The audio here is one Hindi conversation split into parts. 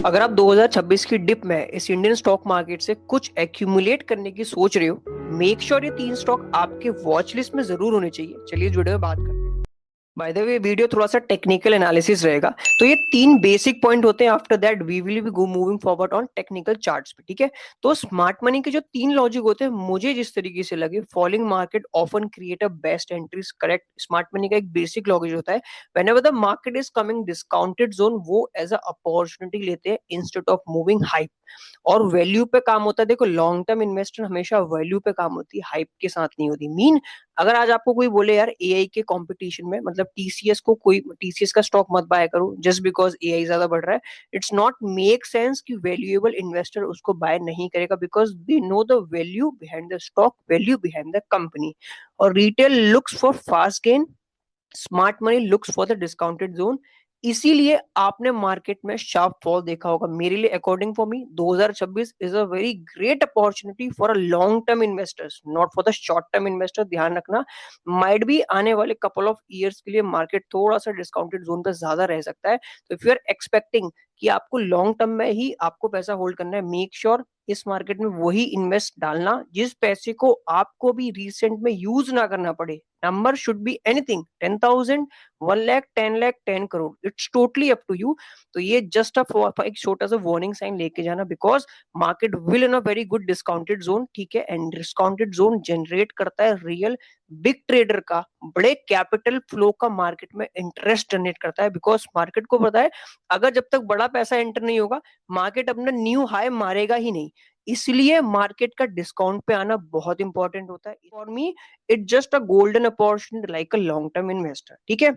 अगर आप 2026 की डिप में इस इंडियन स्टॉक मार्केट से कुछ एक्यूमुलेट करने की सोच रहे हो, मेक श्योर ये 3 स्टॉक आपके वॉच लिस्ट में जरूर होने चाहिए। चलिए इस वीडियो में बात करते हैं। बाय द वे वीडियो थोड़ा सा टेक्निकल एनालिसिस रहेगा, तो ये 3 बेसिक पॉइंट होते हैं। After that we will be go moving forward on technical charts पे, ठीक है। तो स्मार्ट मनी के जो 3 लॉजिक होते हैं, मुझे जिस तरीके से लगे, falling market often create a best entries, correct. Smart money का एक बेसिक लॉजिक होता है, whenever the market is coming discounted zone, वो एज अ अपॉर्चुनिटी लेते हैं इंस्टेड ऑफ मूविंग हाइप। और वैल्यू पे काम होता है। देखो, लॉन्ग टर्म इन्वेस्टर हमेशा वैल्यू पे काम होती है, हाइप के साथ नहीं होती। अगर आज आपको कोई बोले यार एआई के कंपटीशन में, मतलब टीसीएस को, कोई टीसीएस का स्टॉक मत बाय करो जस्ट बिकॉज एआई ज्यादा बढ़ रहा है, इट्स नॉट मेक सेंस कि वैल्यूएबल इन्वेस्टर उसको बाय नहीं करेगा, because they know the value behind the stock, value behind the company. और retail looks for fast gain, smart money looks for the discounted zone. इसीलिए आपने मार्केट में शार्प फॉल देखा होगा। मेरे लिए, according for me, 2026 is a very great opportunity for a long term investors, not for the short term investor. ध्यान रखना, माइट भी आने वाले कपल ऑफ ईयर्स के लिए मार्केट थोड़ा सा डिस्काउंटेड जोन पे ज्यादा रह सकता है। तो इफ यू आर एक्सपेक्टिंग कि आपको लॉन्ग टर्म में ही आपको पैसा होल्ड करना है, मेक श्योर इस मार्केट में वही इन्वेस्ट डालना जिस पैसे को आपको भी रिसेंट में यूज ना करना पड़े। Number should be anything, 10,000, 1 lakh, 10 lakh, 10 crore, it's totally up to you. तो ये जस्ट एक छोटा सा वार्निंग साइन लेके जाना, because market will in a very good discounted zone, ठीक है। एंड डिस्काउंटेड जोन जनरेट करता है रियल बिग ट्रेडर का, बड़े कैपिटल फ्लो का मार्केट में इंटरेस्ट जनरेट करता है, बिकॉज मार्केट को पता है अगर जब तक बड़ा पैसा एंटर नहीं होगा, मार्केट अपना न्यू हाई मारेगा ही नहीं। इसलिए मार्केट का डिस्काउंट पे आना बहुत इंपॉर्टेंट होता है। For me it just a golden opportunity like a long term investor, ठीक है।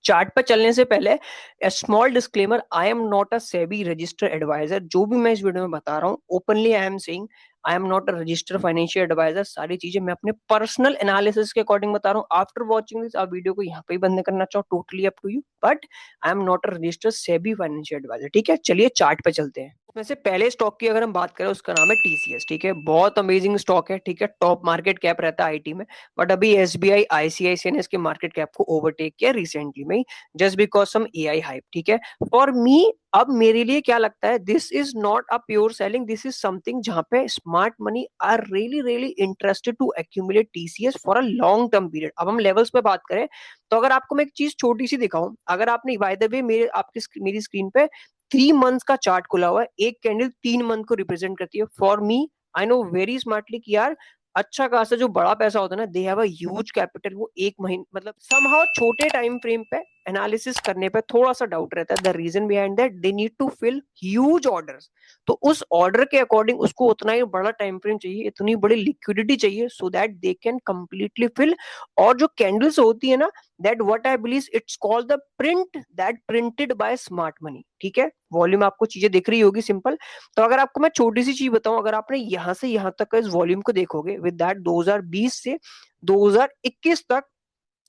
चार्ट पर चलने से पहले small disclaimer, I am not a SEBI registered advisor. जो भी मैं इस वीडियो में बता रहा हूँ, openly I am saying I am not a registered financial advisor. सारी चीजें मैं अपने पर्सनल एनालिसिस के अकॉर्डिंग बता रहा हूँ। आफ्टर वॉचिंग दिस, आप वीडियो को यहाँ पे ही बंद करना चाहो, totally up to you, but I am not a registered SEBI financial advisor, ठीक है। चलिए चार्ट पे चलते हैं। उसमें से पहले स्टॉक की अगर हम बात करें, उसका नाम है टीसीएस, ठीक है। बहुत अमेजिंग स्टॉक है, ठीक है। टॉप मार्केट कैप रहता है आईटी में, बट अभी एसबीआई आईसीआईसीआई ने इसके मार्केट कैप को ओवरटेक किया रिसेंटली में, just because some AI hype, ठीक है। फॉर मी, अब मेरे लिए क्या लगता है, this is not a pure selling, this is something जहां पे smart money are really really interested to accumulate TCS for a long term period. अब हम लेवल्स पे बात करें, तो अगर आपको मैं एक चीज छोटी सी दिखाऊं, अगर आपने बाय द वे मेरी स्क्रीन पे 3 मंथ्स का चार्ट खुला हुआ है, एक कैंडल 3 मंथ को रिप्रेजेंट करती है। For me, I know very smartly कि यार अच्छा खासा जो बड़ा पैसा होता है ना, they have a huge capital, वो एक महीने, मतलब समहाउ छोटे टाइम फ्रेम पे एनालिसिस करने पे थोड़ा सा डाउट रहता है। The reason behind that, they need to fill huge orders. तो उस ऑर्डर के अकॉर्डिंग उसको उतना ही बड़ा टाइम फ्रेम चाहिए, इतनी बड़ी लिक्विडिटी चाहिए, so that they can completely fill. और जो कैंडल्स होती है ना, that what I believe it's called the print that printed by smart money, ठीक है। वॉल्यूम आपको चीजें दिख रही होगी, सिंपल। तो अगर आपको मैं छोटी सी चीज बताऊं, अगर आपने यहां से यहां तक का इस वॉल्यूम को देखोगे, विद दैट 2020 से 2021 तक,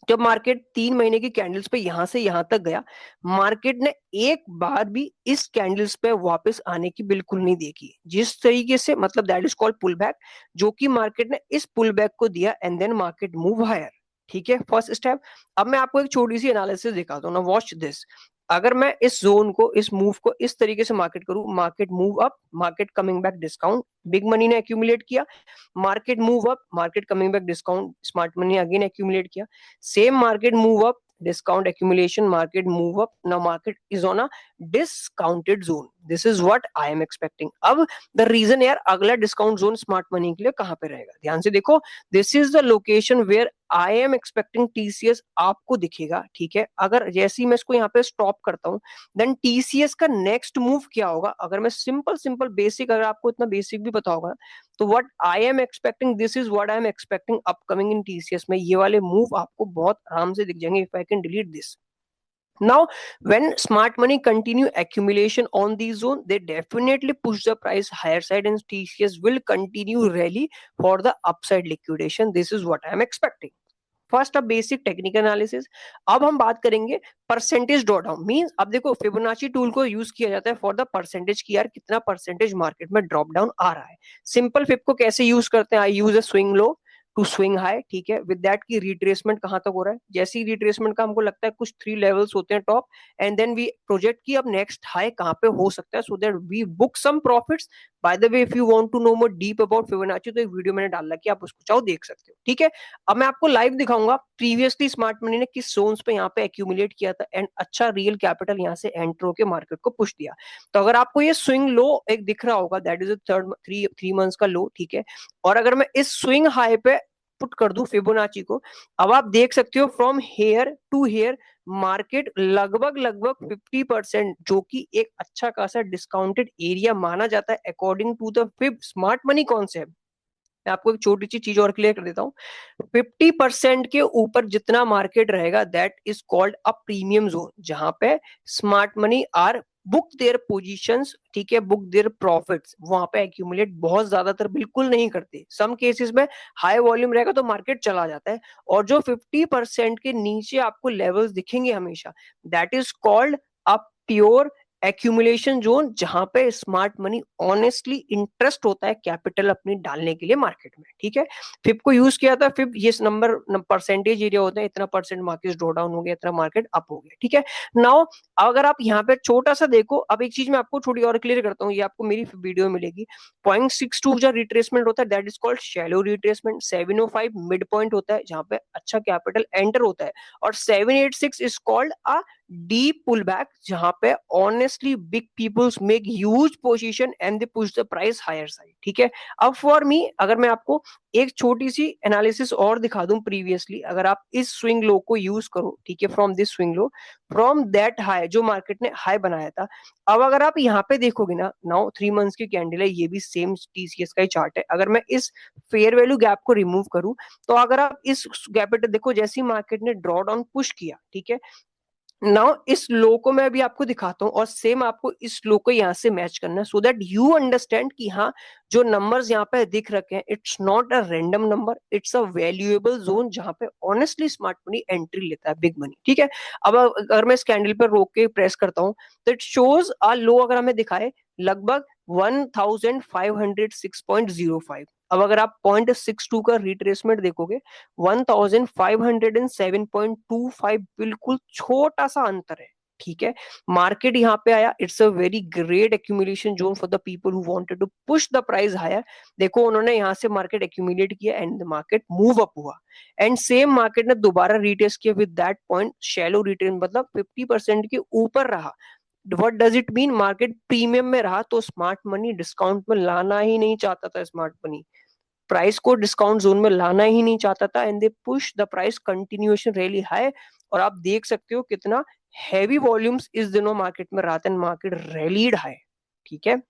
जब मार्केट 3 महीने की कैंडल्स पे यहां से यहां तक गया, मार्केट ने एक बार भी इस कैंडल्स पे वापस आने की बिल्कुल नहीं देखी। जिस तरीके से, मतलब that is called pullback, जो कि मार्केट ने इस पुल बैक को दिया, and then market move higher, ठीक है, फर्स्ट स्टेप। अब मैं आपको एक छोटी सी एनालिसिस दिखाता हूँ ना, वॉच दिस। अगर मैं इस जोन को, इस मूव को इस तरीके से मार्केट करूं, market move up, market coming back discount, big money ने एक्यूमुलेट किया, market move up, market coming back discount, smart money again accumulate किया, same market move up, discount accumulation, market move up, now market is on a discounted zone, this is what I am expecting. अब the reason यार, अगला discount zone स्मार्ट मनी के लिए कहां पे रहेगा, ध्यान से देखो, this is the location where I am expecting TCS आपको दिखेगा, ठीक है। अगर जैसे ही मैं इसको यहाँ पे स्टॉप करता हूँ, देन TCS का नेक्स्ट मूव क्या होगा, अगर मैं सिंपल सिंपल बेसिक, अगर आपको इतना बेसिक भी पता होगा, तो what I am expecting, this is what I am expecting upcoming in TCS में, ये वाले मूव आपको बहुत आराम से दिख जाएंगे, if I can delete this. Now, when smart money continue accumulation on these zone, they definitely push the price higher side, and TCS will continue rally for the upside liquidation. This is what I am expecting. First अब बेसिक टेक्निकल एनालिसिस। अब हम बात करेंगे परसेंटेज ड्रॉ डाउन, मींस अब देखो फिबोनाची टूल को यूज किया जाता है फॉर द परसेंटेज की यार कितना परसेंटेज मार्केट में ड्रॉप डाउन आ रहा है। सिंपल फिब को कैसे यूज करते हैं, I use a swing low to swing high, ठीक है। विद दैट की रिट्रेसमेंट कहां तक हो रहा है, जैसी रिट्रेसमेंट का हमको लगता है कुछ 3 लेवल्स होते हैं top, and then we project की अब नेक्स्ट हाई कहां पे हो सकता है, so that we book some profits. By the way, if you want to know more deep about Fibonacci, तो एक वीडियो मैंने डाला कि आप उसको चाहो देख सकते हो, ठीक है। अब मैं आपको लाइव दिखाऊंगा प्रीवियसली स्मार्ट मनी ने किस जोन्स पे यहाँ पे एक्यूमुलेट किया था एंड अच्छा रियल कैपिटल यहाँ से एंटर होकर मार्केट को पुश दिया। तो अगर आपको ये स्विंग लो एक दिख रहा होगा, दैट इज थ्री मंथ्स का लो, ठीक है। और अगर मैं इस स्विंग हाई पे पुट कर दूं फिबोनाची को, अब आप देख सकते हो from here to here market लगभग लगभग 50%, जो कि एक अच्छा खासा डिस्काउंटेड एरिया माना जाता है according to the fib smart money concept. मैं आपको एक छोटी सी चीज और क्लियर कर देता हूँ। 50% के ऊपर जितना मार्केट रहेगा, that is called a premium zone, जहां पे smart money are book their positions, ठीक है, बुक देयर प्रॉफिट्स। वहां पे एक्यूमुलेट बहुत ज्यादातर बिल्कुल नहीं करते, सम केसेस में हाई वॉल्यूम रहेगा तो मार्केट चला जाता है। और जो 50% के नीचे आपको लेवल्स दिखेंगे हमेशा, that is called a pure accumulation zone, जहां पे स्मार्ट मनी ऑनेस्टली इंटरेस्ट होता है कैपिटल अपनी डालने के लिए मार्केट में, ठीक है। फिब को यूज किया था, फिब ये नंबर परसेंटेज एरिया होता है, इतना परसेंट मार्केट ड्रॉ डाउन हो गया, इतना मार्केट अप हो गया, ठीक है। नाउ अगर आप यहाँ पे छोटा सा देखो, अब एक चीज मैं आपको थोड़ी और क्लियर करता हूँ, ये आपको मेरी वीडियो मिलेगी। 0.62 जो रिट्रेसमेंट होता है, that is called shallow retracement. 705 mid point होता है जहां पे अच्छा कैपिटल एंटर होता है, और 786 is called a deep pullback, जहां पे honestly big peoples make huge position and they push the price higher side, ठीक है। अब फॉर मी, अगर मैं आपको एक छोटी सी एनालिसिस और दिखा दूं प्रीवियसली, अगर आप इस स्विंग लो को यूज करो, ठीक है, from this swing low, from that high जो मार्केट ने हाई बनाया था। अब अगर आप यहाँ पे देखोगे ना, नाउ 3 मंथ्स की कैंडल है, ये भी सेम टीसीएस का ही चार्ट है। अगर मैं इस फेयर वैल्यू गैप को रिमूव करूं, तो अगर आप इस गैप पे देखो, जैसी मार्केट ने ड्रॉ डाउन पुश किया, ठीक है, नाउ इस लो को मैं अभी आपको दिखाता हूँ, और सेम आपको इस लो को यहाँ से मैच करना है, सो दैट यू अंडरस्टैंड कि हाँ, जो नंबर्स यहाँ पे दिख रखे हैं, it's not a random number, it's a valuable zone, जहां पे ऑनेस्टली स्मार्ट मनी एंट्री लेता है, बिग मनी, ठीक है। अब अगर मैं इस कैंडल पर रोक के प्रेस करता हूँ, तो इट शोज अ लो, अगर हमें दिखाए लगभग 1506.05। अब अगर आप 0.62 का रिट्रेसमेंट देखोगे, 1507.25, बिल्कुल छोटा सा अंतर है, ठीक है। मार्केट यहाँ पे आया, it's a very great accumulation zone for the people who wanted to push the price higher. देखो उन्होंने यहाँ से मार्केट एक्यूमुलेट किया and the market move up हुआ, एंड सेम मार्केट ने दोबारा रिटेस्ट किया with that point, shallow retain, मतलब 50% के ऊपर रहा। What does it mean, market premium में रहा, तो स्मार्ट मनी डिस्काउंट में लाना ही नहीं चाहता था, स्मार्ट मनी प्राइस को डिस्काउंट जोन में लाना ही नहीं चाहता था, and they push the price continuation really high. और आप देख सकते हो कितना हैवी वॉल्यूम्स इस दिनों मार्केट में रहा था, मार्केट रैलीड हाई, ठीक है।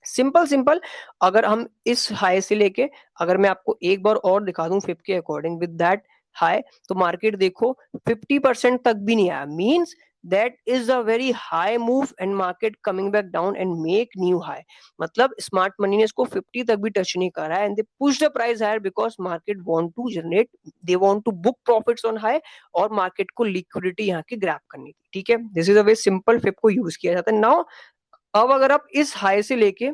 सिंपल सिंपल, अगर हम इस हाई से लेके, अगर मैं आपको एक बार और दिखा दूं फिप के अकॉर्डिंग विद दैट हाई, तो मार्केट देखो 50% तक भी नहीं आया, means that is a very high move and market coming back down and make new high. मतलब स्मार्ट मनी ने इसको 50 तक भी टच नहीं करा है, and they push the price higher because market want to generate, they want to book profits on high, और मार्केट को लिक्विडिटी यहाँ की ग्रैब करनी थी, ठीक है। This is a very simple fib को यूज किया जाता है। नाउ अब अगर आप इस हाई से लेके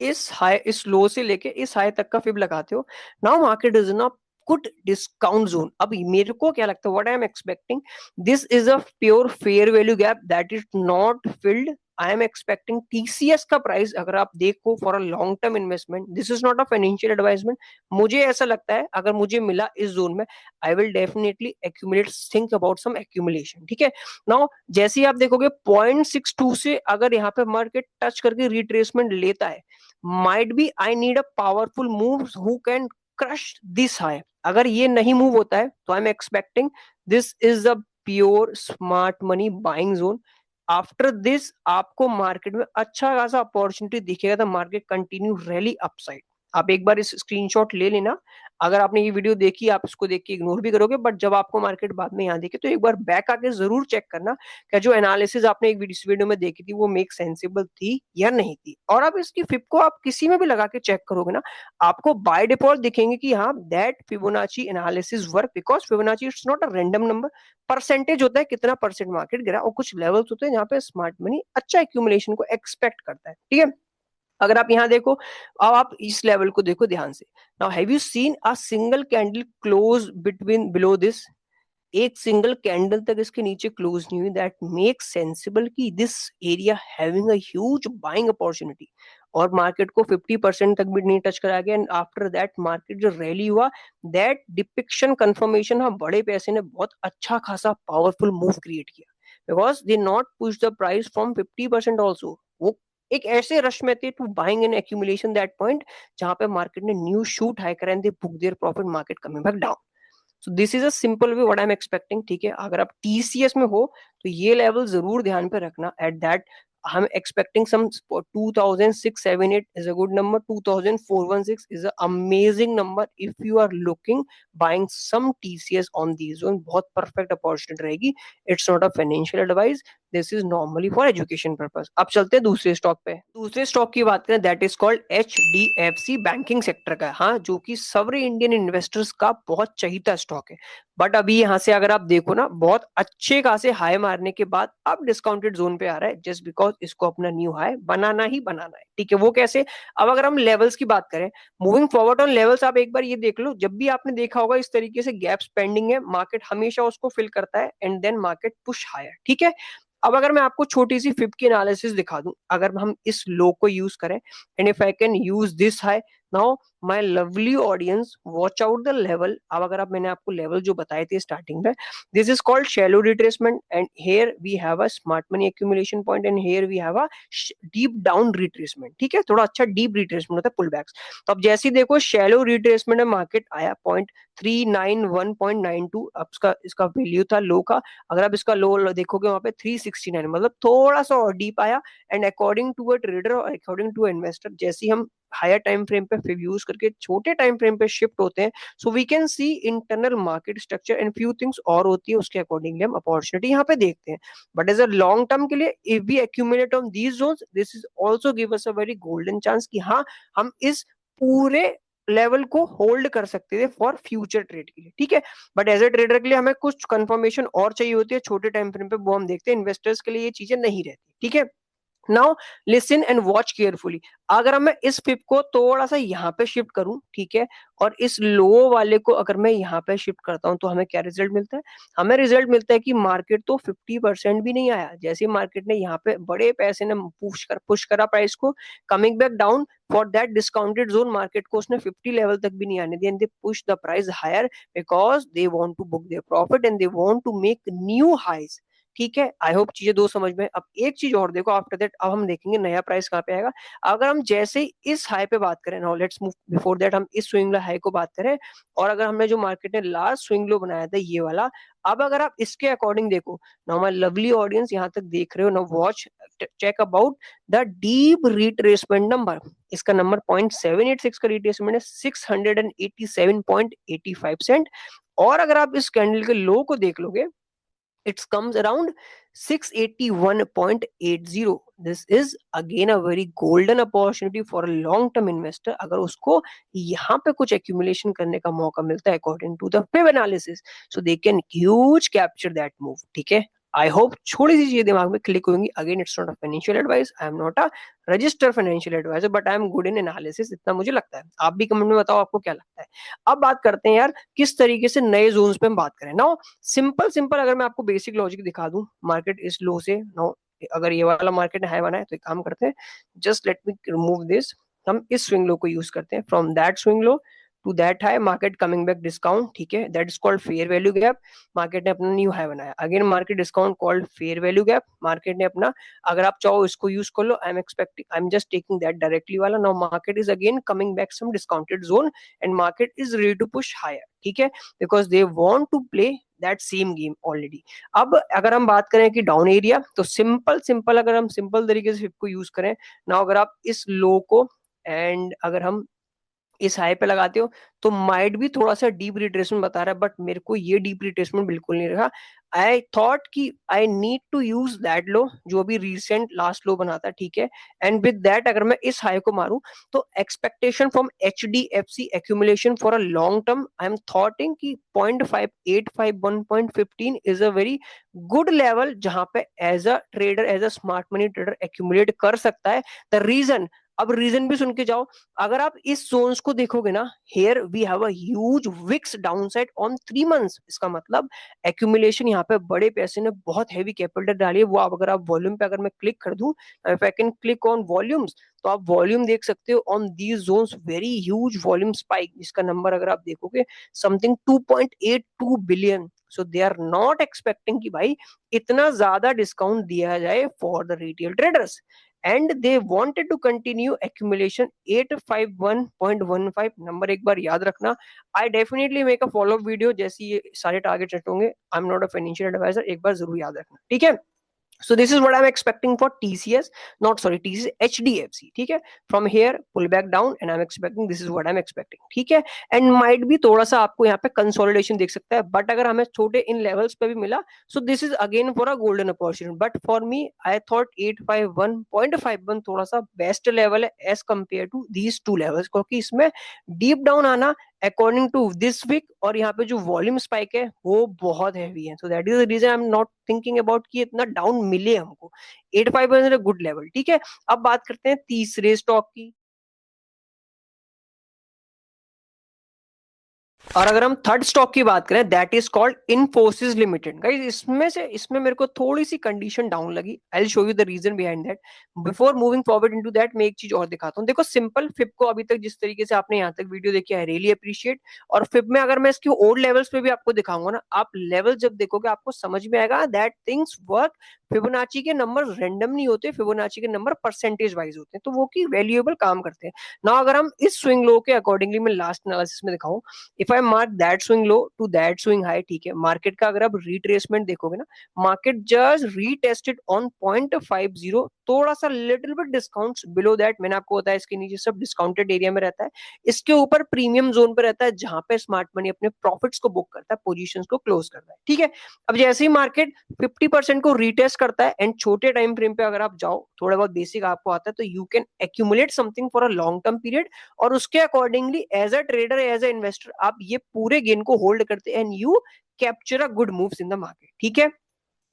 इस लो से लेके इस हाई तक का फिब लगाते हो, now market is in a good discount zone. अब मेरे को क्या लगता है, what I am expecting, this is a pure fair value gap that is not filled. I am expecting TCS का प्राइस, अगर आप देखो for a long term investment, this is not a financial advisement, मुझे ऐसा लगता है अगर मुझे मिला इस जोन में, I will definitely accumulate, think about some accumulation, ठीक है। नाउ जैसे ही आप देखोगे 0.62 से अगर यहाँ पे मार्केट टच करके रिट्रेसमेंट लेता है, might be I need a powerful move who can crush this high। अगर ये नहीं मूव होता है, तो आई am expecting this is a pure smart money buying zone. After this आपको मार्केट में अच्छा खासा अपॉर्चुनिटी दिखेगा, तो मार्केट कंटिन्यू रैली अपसाइड। आप एक बार इस स्क्रीनशॉट ले लेना, अगर आपने ये वीडियो देखी, आप इसको देख के इग्नोर भी करोगे, बट जब आपको मार्केट बाद में यहाँ दिखे, तो एक बार बैक आके जरूर चेक करना क्या जो एनालिसिस आपने एक इस वीडियो में देखी थी, वो मेक सेंसिबल थी या नहीं थी। और आप इसकी फिप को आप किसी में भी लगा के चेक करोगे ना, आपको बाय डिफॉल्ट दिखेंगे कि हाँ, that Fibonacci analysis work, because Fibonacci it's not a random number, percentage होता है कितना परसेंट मार्केट गिरा, और कुछ लेवल्स होते हैं जहाँ पे स्मार्ट मनी अच्छा एक्यूमुलेशन को एक्सपेक्ट करता है, ठीक है। अगर आप यहाँ देखो, अब आप इस लेवल को देखो ध्यान से। Now have you seen a single candle close between below this? एक सिंगल कैंडल तक इसके नीचे क्लोज नहीं हुई। दैट मेक सेंसिबल कि this area having a huge buying opportunity, और मार्केट को 50% तक भी नहीं टच करा गया। एंड आफ्टर दैट मार्केट जो रैली हुआ, दैट डिपिक्शन कंफर्मेशन, हाँ बड़े पैसे ने बहुत अच्छा खासा पावरफुल मूव क्रिएट किया, because they not push the price from 50% also. वो एक ऐसे रश में थे to buying an accumulation that point, जहां पे मार्केट ने न्यू शूट हाई करा and they book their profit, market coming back down. So this is a simple way what I am expecting. ठीक है, अगर आप टीसीएस में हो तो ये लेवल जरूर ध्यान पे रखना। At that I'm expecting some 2678 is a good number. 2416 is an amazing number. If you are looking buying some TCS on these one, बहुत perfect opportunity रहेगी. It's not a financial advice. This is normally for education purpose. अब चलते हैं दूसरे स्टॉक पे। दूसरे स्टॉक की बात करें, that is called HDFC banking sector का, हाँ, जो कि सवरे इंडियन इन्वेस्टर्स का बहुत चहीता स्टॉक है। बट अभी यहाँ से अगर आप देखो ना, बहुत अच्छे खासे हाई मारने के बाद अब डिस्काउंटेड जोन पे आ रहा है, जस्ट बिकॉज इसको अपना न्यू हाई बनाना ही बनाना है। ठीक है, वो कैसे? अब अगर हम लेवल्स की बात करें, मूविंग फॉरवर्ड ऑन लेवल्स, आप एक बार ये देख लो, जब भी आपने देखा होगा इस तरीके से गैप्स पेंडिंग है, मार्केट हमेशा उसको फिल करता है and then market push higher. ठीक है, अब अगर मैं आपको छोटी सी फिब की एनालिसिस दिखा दूं, अगर हम इस लो को यूज करें, and if I can use this high, now my lovely audience watch out the level. अब अगर आप, मैंने आपको लेवल जो बताए थे स्टार्टिंग में, this is called shallow retracement, and here we have a smart money accumulation point, and here we have a deep down retracement. ठीक है, थोड़ा अच्छा डीप रिट्रेसमेंट होता है, पुल बैक्स। तो अब जैसे ही देखो शैलो रिट्रेसमेंट में मार्केट आया 0.391.92, अब इसका इसका वैल्यू था लो का। अगर आप इसका लो देखोगे वहां पे 369, मतलब थोड़ा सा और डीप आया। And according to a trader और अकॉर्डिंग टू इन्वेस्टर, जैसे ही हम हायर टाइम फ्रेम पे फिर यूज करके छोटे टाइम फ्रेम पे शिफ्ट होते हैं, so we can see internal market structure and few things और होती है, उसके अकॉर्डिंगली हम अपॉर्चुनिटी यहाँ पे देखते हैं। But as a long term के लिए, if we accumulate on these zones, this is also give us a very golden chance कि हाँ, हम इस पूरे लेवल को होल्ड कर सकते थे फॉर फ्यूचर ट्रेड के लिए। ठीक है, बट एज ए ट्रेडर के लिए हमें कुछ कंफर्मेशन और चाहिए होती है छोटे टाइम फ्रेम पे, वो हम देखते हैं। इन्वेस्टर्स के लिए ये चीजें नहीं रहती। ठीक है, now listen and watch carefully. अगर मैं इस फिप को थोड़ा सा यहाँ पे शिफ्ट करूं, ठीक है, और इस लो वाले को अगर मैं यहाँ पे शिफ्ट करता हूं, तो हमें क्या रिजल्ट मिलता है? हमें रिजल्ट मिलता है कि मार्केट तो 50% भी नहीं आया, जैसे मार्केट ने यहाँ पे बड़े पैसे ने पुश करा प्राइस को, coming back down for that discounted zone, market को उसने 50 लेवल तक भी नहीं आने दिया, and they push the price higher because they want to book their profit and they want to make new highs. ठीक है, आई होप चीजें दो समझ में। अब एक चीज और देखो, आफ्टर दैट अब हम देखेंगे नया प्राइस कहाँ पे आएगा। अगर हम जैसे इस हाई पे बात करें, now let's move before that, हम इस स्विंग लो हाई को बात करें, और अगर हमने जो मार्केट ने लास्ट स्विंग लो बनाया था ये वाला, अब अगर आप इसके अकॉर्डिंग देखो, नाउ माय लवली ऑडियंस यहाँ तक देख रहे हो, now watch check about the deep retracement number. इसका नंबर 0.786 का रिट्रेसमेंट है, 687.85 सेंट। और अगर आप इस कैंडल के लो को देख लोगे, it comes around 681.80. This is again a very golden opportunity for a long term investor, अगर उसको यहाँ पे कुछ accumulation करने का मौका मिलता है according to the fib analysis, so they can huge capture that move. ठीक है, आई होप छोटी सी चीजें दिमाग में क्लिक होंगी। Again it's not a financial advice, I am not a registered financial advisor, but I am good in analysis, इतना मुझे लगता है। आप भी कमेंट में बताओ आपको क्या लगता है। अब बात करते हैं यार किस तरीके से नए जोन्स पे हम बात करें ना। सिंपल सिंपल अगर मैं आपको बेसिक लॉजिक दिखा दूं, मार्केट इस लो से नो, अगर ये वाला मार्केट हाई बना है तो एक काम करते हैं, just let me remove this. हम इस स्विंग लो को यूज करते हैं, from that swing low to that high, market coming back discount. ठीक है, that is called fair value gap. Market ने अपना न्यू हाई बनाया, again market discount called fair value gap. Market ने अपना, अगर आप चाहो इसको यूज कर लो, I am expecting, I am just taking that directly वाला। Now market is again coming back some discounted zone and market is ready to push higher. ठीक है, because they want to play that same game already. अब अगर हम बात करें कि डाउन एरिया, तो सिंपल सिंपल अगर हम सिंपल तरीके से को यूज करें ना, अगर आप इस लो को एंड अगर हम इस हाई पे लगाते हो, तो माइट भी थोड़ा सा डीप रिट्रेसमेंट बता रहा है, बट मेरे को ये डीप रिट्रेसमेंट बिल्कुल नहीं रहा। आई थॉट कि I need to use that low जो अभी रिसेंट लास्ट लो बना था। ठीक है, एंड विद दैट अगर मैं इस हाई को मारूं, तो expectation from HDFC accumulation for a long term, I am thoughting कि 0.585 1.15 is a very good level, जहां पे as a trader, as a smart money trader accumulate कर सकता है। द रीजन, अब रीजन भी सुन के जाओ। अगर आप इस जोन्स को देखोगे ना, here we have a huge wicks downside on 3 months. इसका मतलब एक्यूमुलेशन यहाँ पे बड़े पैसे ने बहुत हैवी कैपिटल डाली है। वो आप अगर आप वॉल्यूम पे अगर मैं क्लिक कर दूं, if I can click on volumes, तो आप वॉल्यूम देख सकते हो on these zones, very huge volume spike, जिसका नंबर अगर आप देखोगे something 2.82 billion. So they are not expecting कि भाई इतना ज्यादा डिस्काउंट दिया जाए for the retail traders, and they wanted to continue accumulation 851.15 number. एक बार याद रखना, I definitely make a follow up video जैसे ये सारे टारगेट सेट होंगे। I am not a financial advisor, एक बार जरूर याद रखना, ठीक है। So this is what I'm expecting for TCS, not sorry TCS, HDFC, ठीक है। From here pull back down and I'm expecting, this is what I'm expecting, ठीक है। And might be थोड़ा सा आपको यहाँ पे कंसोलिडेशन देख सकता है, बट अगर हमें छोटे इन लेवल्स पे भी मिला, so this is again for a golden opportunity, but for me I thought 851.51 थोड़ा सा बेस्ट लेवल है as compare to these two levels, क्योंकि इसमें डीप डाउन आना अकॉर्डिंग टू दिस वीक, और यहाँ पे जो वॉल्यूम स्पाइक है वो बहुत हैवी है। So that is the reason I am not thinking about कि इतना डाउन मिले हमको। 85% गुड लेवल, ठीक है। अब बात करते हैं तीसरे स्टॉक की, और अगर हम थर्ड स्टॉक की बात करें, that is called Infosys limited. Guys इसमें मेरे को थोड़ी सी कंडीशन डाउन लगी। I will show you the reason behind that. Before moving forward into that, मैं एक चीज और दिखाता हूँ। देखो सिंपल फिप को अभी तक जिस तरीके से आपने यहाँ तक वीडियो देखी, आई रियली अप्रिशिएट। और फिप में अगर मैं इसके ओल्ड लेवल्स पे भी आपको दिखाऊंगा ना, आप लेवल जब देखोगे आपको समझ में आएगा दैट थिंग्स वर्क। फिबोनाची के नंबर रैंडम नहीं होते, फिबोनाची के नंबर परसेंटेज वाइज होते हैं, तो वो की वैल्यूएबल काम करते हैं ना। अगर हम इस स्विंग लो के अकॉर्डिंगली मैं लास्ट एनालिसिस में दिखाऊं, if I mark that swing low to that swing high, ठीक है, मार्केट का अगर आप रिट्रेसमेंट देखोगे ना, मार्केट जस्ट रीटेस्टेड ऑन 0.50, थोड़ा सा little bit discounts below that. मैंने आपको बताया इसके नीचे सब डिस्काउंटेड एरिया में रहता है, इसके ऊपर प्रीमियम जोन पे रहता है, जहां पे स्मार्ट मनी अपने प्रॉफिट्स को बुक करता है, पोजीशंस को क्लोज करता है, ठीक है। अब जैसे ही मार्केट 50% को रीटेस्ट करता है, एंड छोटे टाइम फ्रेम पे अगर आप जाओ, थोड़ा बहुत बेसिक आपको आता है, तो you can accumulate something for a long term period, और उसके accordingly as a trader as a investor आप ये पूरे गेन को होल्ड करते हैं, and you capture a good moves in the market, ठीक है।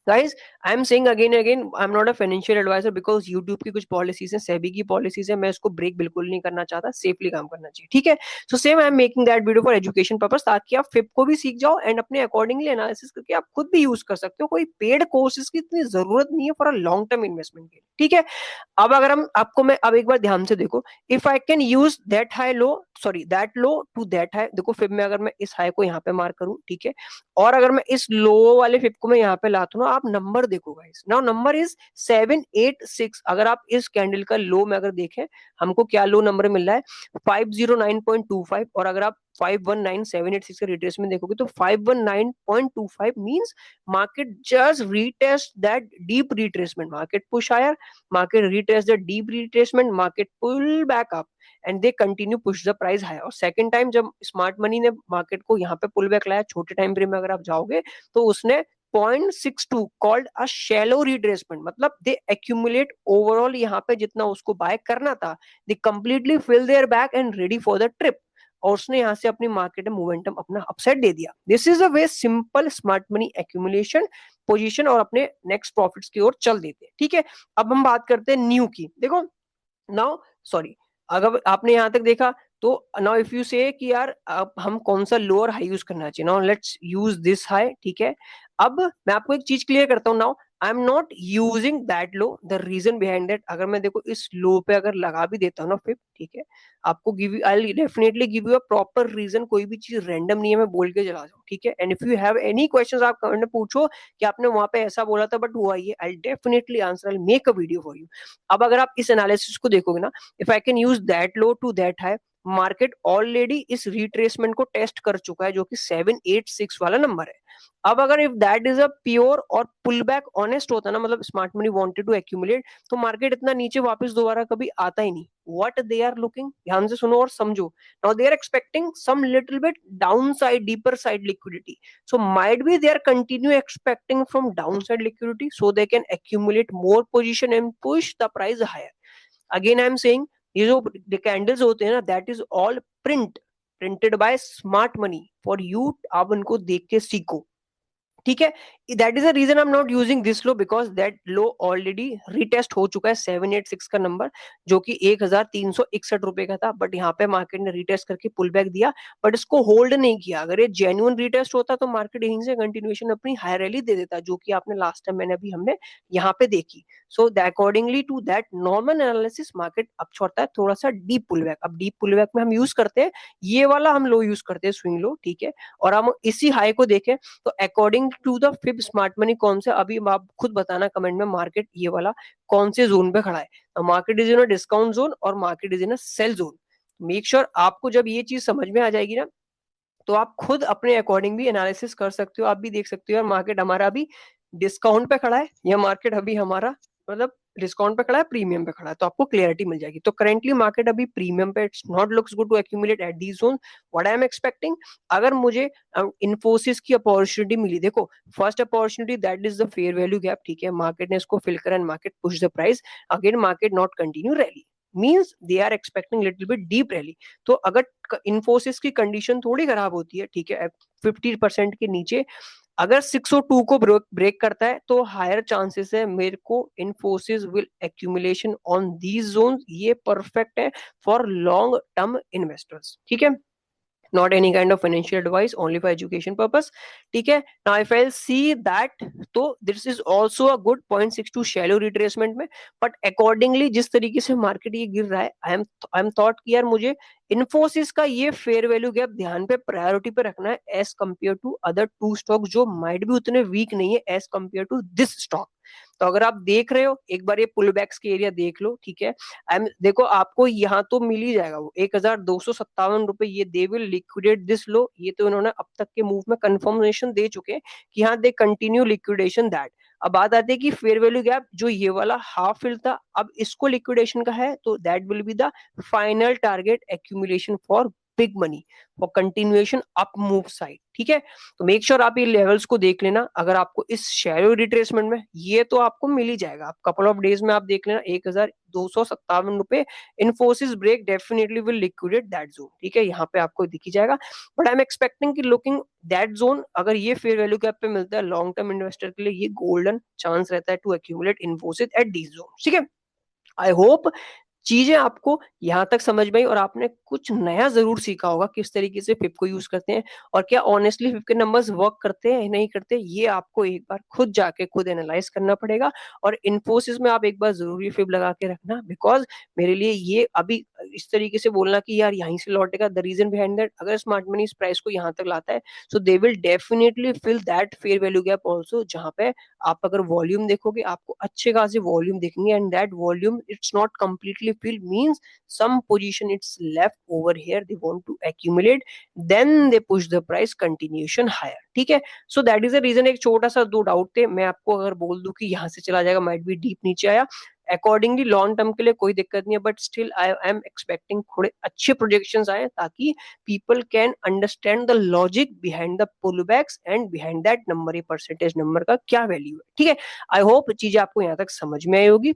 Guys I am saying again again, I am not a financial advisor, because YouTube की कुछ पॉलिसीज है, सेबी की पॉलिसीज है, मैं इसको ब्रेक बिल्कुल नहीं करना चाहता, सेफली काम करना चाहिए, ठीक है। So same I am making that video for education purpose, ताकि आप फिप को भी सीख जाओ एंड अपने अकॉर्डिंगली एनालिसिस करके आप खुद भी यूज कर सकते हो। कोई पेड कोर्सेज की इतनी जरूरत नहीं है for a long term investment के लिए, ठीक है। अब अगर हम आपको, मैं अब एक बार ध्यान से देखो, if I can use that high low, sorry that low to that high, देखो फिब में अगर मैं इस हाई को यहाँ पे मार्क करूं, ठीक है, और अगर मैं इस लो वाले फिब को मैं यहाँ पे लाता हूँ ना, आप नंबर देखो गाइस, नाउ नंबर इज 786। अगर आप इस कैंडल का लो में अगर देखें, हमको क्या लो नंबर मिल रहा है, 509.25, और अगर आप 519786 का रिट्रेसमेंट देखोगे तो 519.25 means market just retest that deep retracement, market push higher, market retest the deep retracement, market pull back up and they continue push the price higher। और सेकंड टाइम जब स्मार्ट मनी ने मार्केट को यहाँ पे पुल बैक लाया, छोटे टाइम फ्रेम में अगर आप जाओगे, तो उसने 0.62 कॉल्ड अ शैलो रिट्रेसमेंट, मतलब दे एक्यूमुलेट ओवरऑल यहाँ पे जितना उसको बाय करना था, they completely fill their back and ready for the trip, और उसने यहाँ से अपनी मार्केट में मोमेंटम अपना अपसाइड दे दिया। This is a way simple smart money accumulation position और अपने नेक्स्ट प्रॉफिट्स की ओर चल देते हैं, ठीक है। अब हम बात करते हैं न्यू की। देखो नाउ सॉरी, अगर आपने यहां तक देखा, तो नाउ इफ यू से कि यार अब हम कौन सा लोअर हाई यूज करना चाहिए, now let's use this high, ठीक है। अब मैं आपको एक चीज क्लियर करता हूं, now I am not using that low, the reason behind that, अगर मैं देखो इस लो पे अगर लगा भी देता हूँ ना फिर, ठीक है, आपको give I definitely give you a proper reason, कोई भी चीज रैंडम नहीं है, मैं बोल के चला जाऊँ, ठीक है। And if you have any questions आप कमेंट में पूछो कि आपने वहां पे ऐसा बोला था बट हुआ ये, I definitely answer, I make a video for you. अब अगर आप इस एनालिसिस को देखोगे ना, if I can use that low to that high, market already इस रिट्रेसमेंट को टेस्ट कर चुका है, जो कि 786 वाला नंबर है। अब अगर if that is a pure और पुल बैक ऑनेस्ट होता ना, मतलब smart money wanted to accumulate, तो मार्केट इतना नीचे वापस दोबारा कभी आता ही नहीं। व्हाट दे आर लुकिंग, ध्यान से सुनो और समझो, now they are expecting some little bit down side, deeper side liquidity, so might be they are continue expecting from downside liquidity so they can accumulate more position and push the price higher। Again I am saying, ये जो कैंडल्स होते हैं ना, that is all printed by smart money for you, आप उनको देख के सीखो, ठीक है। That is the reason I am not using this low, because that low already retest हो चुका है 786 का नंबर, जो कि 1361 रुपए का था, बट यहाँ पे मार्केट ने रिटेस्ट करके पुल बैक दिया, बट इसको होल्ड नहीं किया। अगर ये जेन्युइन रिटेस्ट होता तो मार्केट यहीं से कंटिन्यूएशन अपनी हाई रैली दे देता, जो कि आपने लास्ट टाइम मैंने अभी हमने यहाँ पे देखी। So accordingly to that normal analysis market अब छोड़ता है थोड़ा सा डीप पुल बैक। अब डीप पुल बैक में हम यूज करते हैं ये वाला, हम लो यूज करते हैं स्विंग लो, ठीक है। और हम इसी हाई को देखें तो according to the fib smart money कौन से, अभी आप खुद बताना कमेंट में, मार्केट ये वाला कौन से जोन पे खड़ा है। Market is in a discount zone और market is in a sale zone. Make sure आपको जब ये चीज समझ में आ जाएगी ना, तो आप खुद अपने अकॉर्डिंग भी एनालिसिस कर सकते हो। आप भी देख सकते हो यार मार्केट हमारा अभी डिस्काउंट पे खड़ा है या मार्केट अभी हमारा मतलब डिस्काउंट पे खड़ा है, प्रीमियम पे खड़ा है, तो आपको क्लियरिटी मिल जाएगी। तो करेंटली मार्केट अभी प्रीमियम पे, it's not looks good to accumulate at these zone. What I am expecting, अगर मुझे इन्फोसिस की अपॉर्चुनिटी मिली, देखो first opportunity that is the fair value gap, ठीक है, मार्केट ने इसको फिल करा and market push the price, again market not continue rally, means they are expecting little bit deep rally. तो अगर इन्फोसिस की कंडीशन थोड़ी खराब होती है, ठीक है, 50% के नीचे अगर 602 को ब्रेक करता है, तो हायर चांसेस है मेरे को Infosys will accumulation on these zone. ये परफेक्ट है फॉर लॉन्ग टर्म इन्वेस्टर्स, ठीक है, not any kind of financial advice, only for education purpose, ठीक है। now if I'll see that, तो this is also a good 0.62 shallow retracement में, but accordingly जिस तरीके से मार्केट ये गिर रहा है, आई एम थॉट कि यार मुझे इन्फोसिस का ये फेयर वैल्यू गैप ध्यान पे प्रायोरिटी पे रखना है as compare to other two stock जो माइट भी उतने वीक नहीं है as compare to this stock. तो अगर आप देख रहे हो एक बार ये पुल बैक्स के एरिया देख लो, ठीक है, देखो आपको यहाँ तो मिल ही जाएगा वो 1257 रुपए, ये they will liquidate this low. ये तो इन्होंने अब तक के मूव में कंफर्मेशन दे चुके हैं कि हाँ दे कंटिन्यू लिक्विडेशन दैट। अब बात आती है कि फेयर वैल्यू गैप जो ये वाला हाफ फिल था, अब इसको लिक्विडेशन का है, तो that will be the final target accumulation for big money for continuation up move side, ठीक है। तो मेक श्योर आप ये लेवल्स को देख लेना। अगर आपको इस शैडो रिट्रेसमेंट में ये तो आपको मिल ही जाएगा, आप कपल ऑफ डेज में आप देख लेना 1257 रुपए, Infosys break definitely will liquidate that zone, ठीक है, यहाँ पे आपको दिख ही जाएगा। बट आई एम एक्सपेक्टिंग कि लुकिंग दैट जोन, अगर ये फेयर वैल्यू कैप पे मिलता है लॉन्ग टर्म इन्वेस्टर के लिए, ये गोल्डन चांस रहता है to accumulate Infosys at this zone, ठीक है। आई होप चीजें आपको यहाँ तक समझ में आई और आपने कुछ नया जरूर सीखा होगा किस तरीके से फिप को यूज करते हैं, और क्या ऑनेस्टली फिप के नंबर्स वर्क करते हैं नहीं करते, ये आपको एक बार खुद जाके खुद एनालाइज करना पड़ेगा। और इन्फोसिस में आप एक बार जरूर ये फिप लगा के रखना, बिकॉज मेरे लिए ये अभी इस तरीके से बोलना कि यार यहीं से लौटेगा, द रीजन बिहाइंड दैट, अगर स्मार्ट मनी इस प्राइस को यहाँ तक लाता है, so they will definitely fill that fair value gap also, जहाँ पे आप अगर वॉल्यूम देखोगे आपको अच्छे खासे वॉल्यूम देखेंगे, and that volume it's not completely fill, means some position it's left over here they want to accumulate, then they push the price continuation higher, ठीक है। so that is the reason, एक छोटा सा दो डाउट थे, मैं आपको अगर बोल दूं कि यहाँ से चला जाएगा, माइट बी डीप नीचे आया, अकॉर्डिंगली लॉन्ग टर्म के लिए कोई दिक्कत नहीं है, but still I am expecting थोड़े अच्छे प्रोजेक्शंस आए ताकि people can understand the logic behind the pull backs and behind that number, ये परसेंटेज नंबर का क्या वैल्यू है, ठीक है। आई होप चीजें आपको यहाँ तक समझ में आई होगी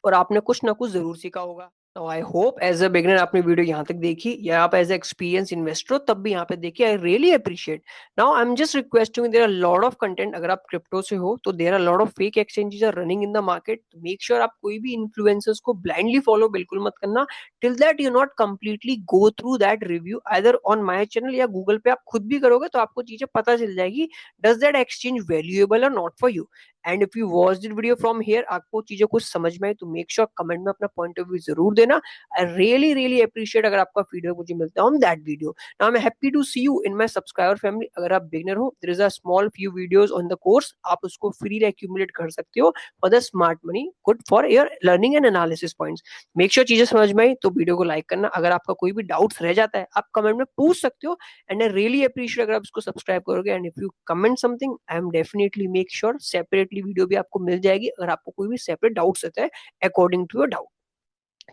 और आपने कुछ ना कुछ जरूर सीखा होगा। तो I hope as a beginner आपने वीडियो यहाँ तक देखी, या आप एज एक्सपीरियंस इन्वेस्टर हो तब भी यहाँ पे देखिए, I really appreciate. Now I am just requesting, there are lot of content, अगर आप क्रिप्टो से हो तो there are lot of fake exchanges are running in the market, make sure आप कोई भी इन्फ्लुएंसर्स को ब्लाइंडली फॉलो बिल्कुल मत करना, till that you not completely go through that review either on my channel या गूगल पे, आप खुद भी करोगे तो आपको चीजें पता चल जाएगी, डज दैट एक्सचेंज वैल्यूएबल और not for you. And if you watch this video from here, आपको चीजें कुछ समझ में आई तो मेक श्योर कमेंट में अपना पॉइंट ऑफ व्यू जरूर देना। आई रियली अप्रिशिएट अगर आपका फीडबैक मुझे मिलता है on that video. Now I am happy to see you in my subscriber family. अगर आप बिगिनर हो, there is a small few videos on the course, आप उसको फ्री एक्यूमुलेट कर सकते हो for the smart money, good for your learning and analysis points. Make sure चीजें समझ में आई तो वीडियो को लाइक करना, अगर आपका कोई भी डाउट्स रह जाता है आप कमेंट में पूछ सकते हो, एंड आई रियली अप्रिशिएट अगर आप इसको सब्सक्राइब करोगे, and if you comment something I am definitely make sure separately video भी आपको मिल जाएगी अगर आपको कोई भी सेपरेट डाउट्स रहता है अकॉर्डिंग टू योर डाउट।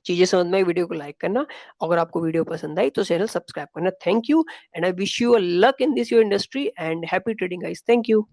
चीजें समझ में आई, वीडियो को लाइक करना, अगर आपको वीडियो पसंद आई तो चैनल सब्सक्राइब करना। Thank you and I wish you a luck in this your industry and happy trading guys, thank you.